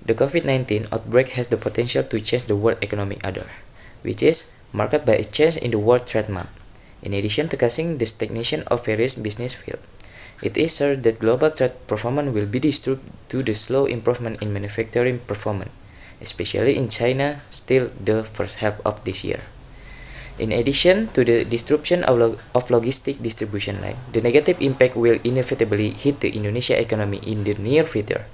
The COVID-19 outbreak has the potential to change the world economic order, which is marked by a change in the world trade map. In addition to causing the stagnation of various business fields, it is certain that global trade performance will be disturbed due to the slow improvement in manufacturing performance, especially in China, still the first half of this year. In addition to the disruption of logistic distribution line, the negative impact will inevitably hit the Indonesia economy in the near future.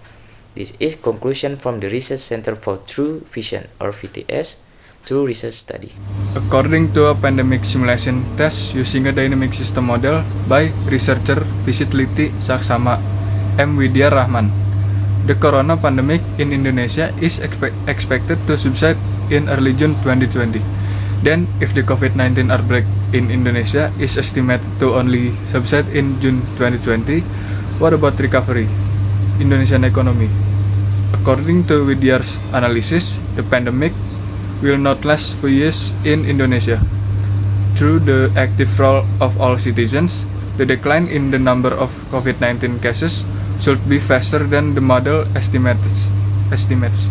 This is conclusion from the Research Center for True Vision or VTS True Research Study. According to a pandemic simulation test using a dynamic system model by researcher Visitliti Saksama M. Widya Rahman, the corona pandemic in Indonesia is expected to subside in early June 2020. Then, if the COVID-19 outbreak in Indonesia is estimated to only subside in June 2020, what about recovery? Indonesian economy. According to Widya's analysis, the pandemic will not last for years in Indonesia. Through the active role of all citizens, the decline in the number of COVID-19 cases should be faster than the model estimates.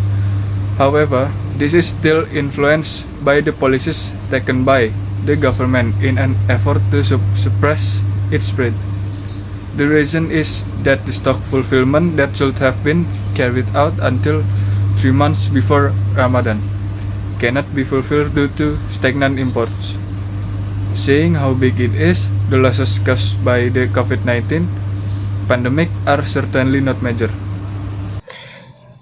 However, this is still influenced by the policies taken by the government in an effort to suppress its spread. The reason is that the stock fulfillment that should have been carried out until 3 months before Ramadan cannot be fulfilled due to stagnant imports. Seeing how big it is, the losses caused by the COVID-19 pandemic are certainly not major.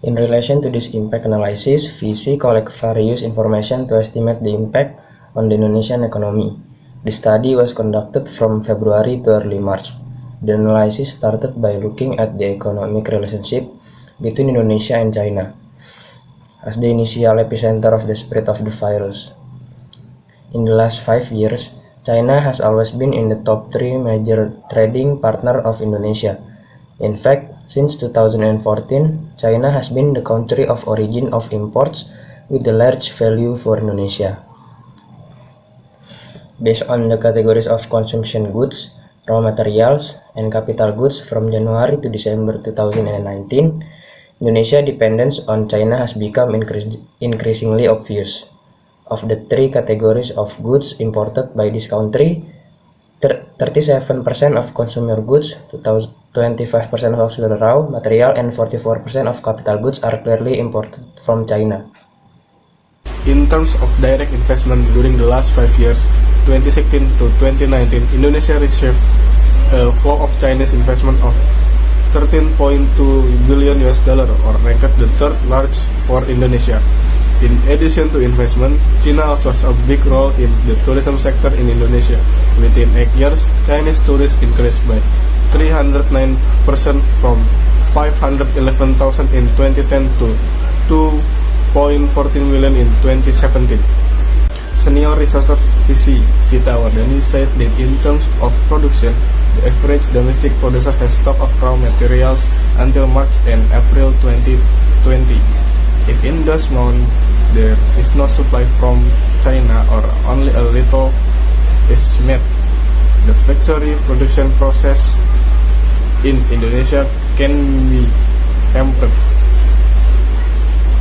In relation to this impact analysis, VC collect various information to estimate the impact on the Indonesian economy. The study was conducted from February to early March. The analysis started by looking at the economic relationship between Indonesia and China as the initial epicenter of the spread of the virus. In the last 5 years, China has always been in the top 3 major trading partner of Indonesia. In fact, since 2014, China has been the country of origin of imports with a large value for Indonesia. Based on the categories of consumption goods, raw materials, and capital goods from January to December 2019, Indonesia dependence on China has become increasingly obvious. Of the 3 categories of goods imported by this country, 37% of consumer goods, 25% of auxiliary raw material, and 44% of capital goods are clearly imported from China. In terms of direct investment during the last 5 years, 2016 to 2019, Indonesia received a flow of Chinese investment of $13.2 billion or ranked the third largest for Indonesia. In addition to investment, China also has a big role in the tourism sector in Indonesia. Within 8 years, Chinese tourists increased by 309% from 511,000 in 2010 to 2.14 million in 2017. Senior researcher VC Sita Wardani said that in terms of production, the average domestic producer has stock of raw materials until March and April 2020. If in those months there is no supply from China or only a little is made, the factory production process in Indonesia can be hampered.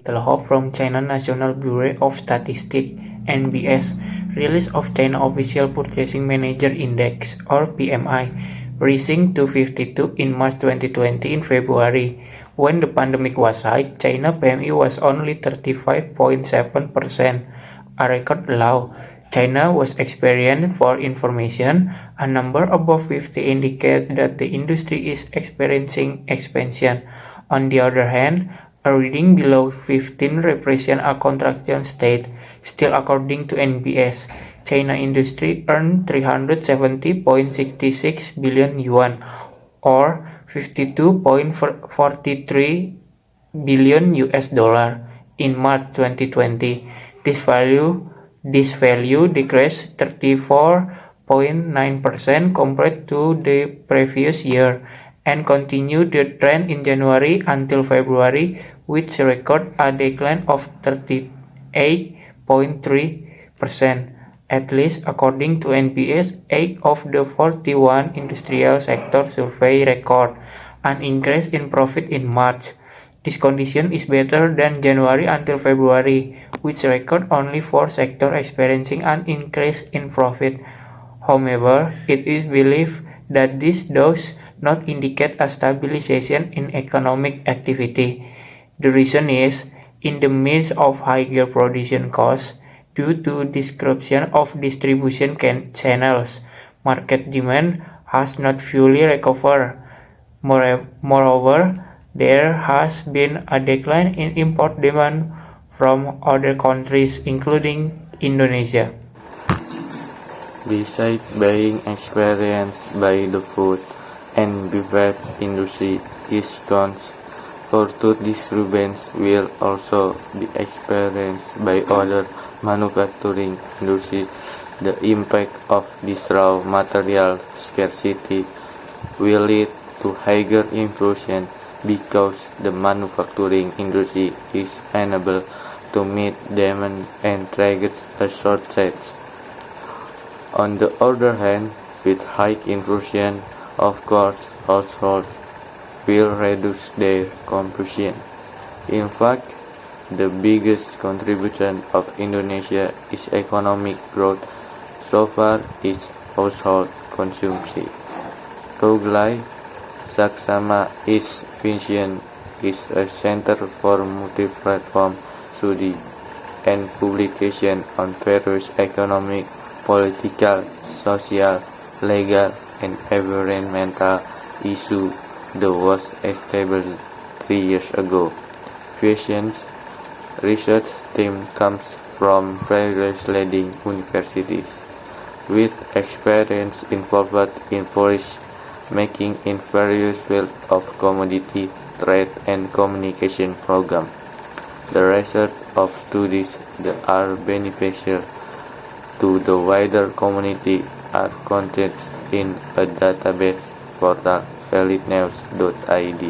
The hope from China National Bureau of Statistics (NBS) release of China Official Purchasing Manager Index or PMI, rising to 52 in March 2020 in February. When the pandemic was high, China PMI was only 35.7%, a record low. China was experiencing, for information, a number above 50 indicates that the industry is experiencing expansion. On the other hand, a reading below 15 represents a contraction state. Still, according to NBS, China industry earned 370.66 billion yuan or 52.43 billion US dollar in March 2020. This value decreased 34.9% compared to the previous year and continued the trend in January until February, which recorded a decline of 38.3%. At least according to NBS, 8 of the 41 industrial sector survey record an increase in profit in March. This condition is better than January until February, which record only 4 sectors experiencing an increase in profit. However, it is believed that this does not indicate a stabilization in economic activity. The reason is, in the midst of higher production costs due to disruption of distribution channels, market demand has not fully recovered. Moreover, there has been a decline in import demand from other countries, including Indonesia. Besides being experienced by the food and beverage industry, discounts for food disturbance will also be experienced by other manufacturing industry. The impact of this raw material scarcity will lead to higher inflation because the manufacturing industry is unable to meet demand and triggers a shortage. On the other hand, with high inflation, of course, households will reduce their consumption. In fact, the biggest contribution of Indonesia is economic growth so far is household consumption. Roglai Saksama is vision is a center for multi-platform study and publication on various economic, political, social, legal, and environmental issues that was established 3 years ago. Vision's research team comes from various leading universities, with experience involved in policy making in various fields of commodity, trade, and communication program. The result of studies that are beneficial to the wider community are contained in a database portal validnews.id.